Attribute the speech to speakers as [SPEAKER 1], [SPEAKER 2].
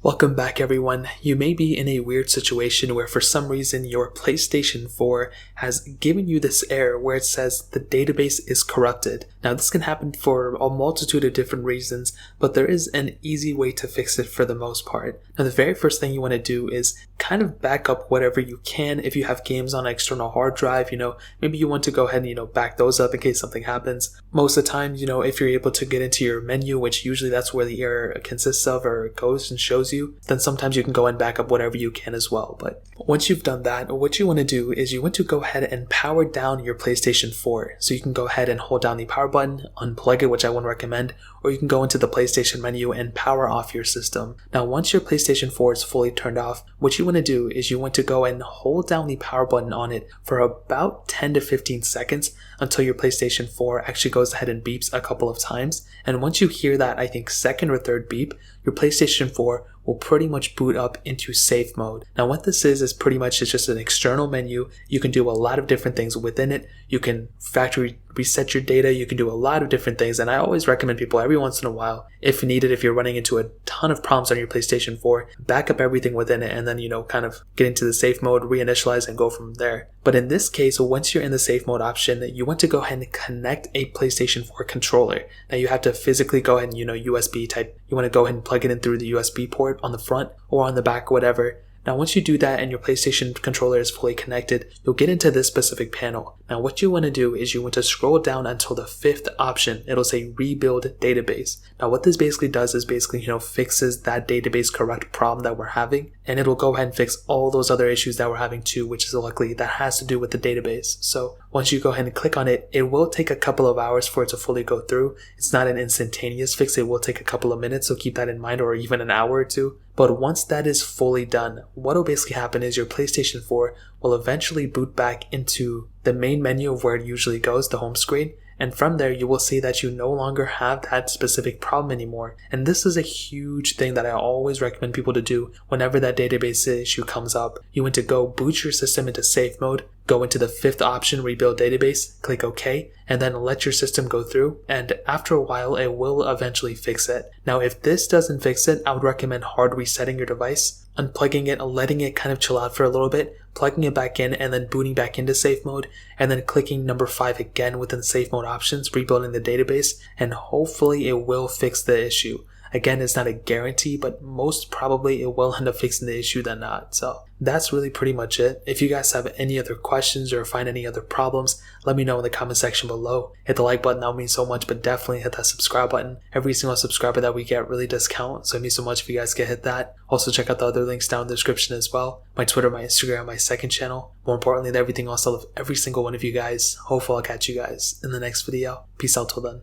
[SPEAKER 1] Welcome back everyone. You may be in a weird situation where for some reason your PlayStation 4 has given you this error where it says the database is corrupted. Now this can happen for a multitude of different reasons, but there is an easy way to fix it for the most part. Now the very first thing you want to do is kind of back up whatever you can. If you have games on an external hard drive, maybe you want to go ahead and, back those up in case something happens. Most of the time, if you're able to get into your menu, which usually that's where the error consists of or goes and shows you, then sometimes you can go and back up whatever you can as well. But once you've done that, what you want to do is you want to go ahead and power down your PlayStation 4. So you can go ahead and hold down the power button, unplug it, which I wouldn't recommend, or you can go into the PlayStation menu and power off your system. Now once your PlayStation 4 is fully turned off, what you want to do is you want to go and hold down the power button on it for about 10 to 15 seconds until your PlayStation 4 actually goes ahead and beeps a couple of times. And once you hear that, I think second or third beep, your PlayStation 4 will pretty much boot up into safe mode. Now what this is pretty much it's just an external menu. You can do a lot of different things within it. You can factory reset your data. You can do a lot of different things. And I always recommend people every once in a while, if needed, if you're running into a ton of problems on your PlayStation 4, back up everything within it and then, kind of get into the safe mode, reinitialize and go from there. But in this case, once you're in the safe mode option, you want to go ahead and connect a PlayStation 4 controller. Now you have to physically go ahead and, USB type. You want to go ahead and plug it in through the USB port on the front or on the back, whatever. Now once you do that and your PlayStation controller is fully connected, you'll get into this specific panel. Now what you want to do is you want to scroll down until the fifth option. It'll say rebuild database. Now what this basically does is fixes that database corrupt problem that we're having, and it'll go ahead and fix all those other issues that we're having too, which is luckily that has to do with the database. So once you go ahead and click on it, it will take a couple of hours for it to fully go through. It's not an instantaneous fix. It will take a couple of minutes, so keep that in mind, or even an hour or two. But once that is fully done, what will basically happen is your PlayStation 4 will eventually boot back into the main menu of where it usually goes, the home screen. And from there, you will see that you no longer have that specific problem anymore. And this is a huge thing that I always recommend people to do whenever that database issue comes up. You want to go boot your system into safe mode, go into the fifth option, rebuild database, click OK, and then let your system go through. And after a while, it will eventually fix it. Now, if this doesn't fix it, I would recommend hard resetting your device, unplugging it, letting it kind of chill out for a little bit, plugging it back in, and then booting back into safe mode, and then clicking number 5 again within safe mode options, rebuilding the database, and hopefully it will fix the issue. Again, it's not a guarantee, but most probably it will end up fixing the issue than not. So that's really pretty much it. If you guys have any other questions or find any other problems, let me know in the comment section below. Hit the like button, that would mean so much, but definitely hit that subscribe button. Every single subscriber that we get really does count, so it means so much if you guys can hit that. Also check out the other links down in the description as well. My Twitter, my Instagram, my second channel. More importantly than everything else, I love every single one of you guys. Hopefully I'll catch you guys in the next video. Peace out till then.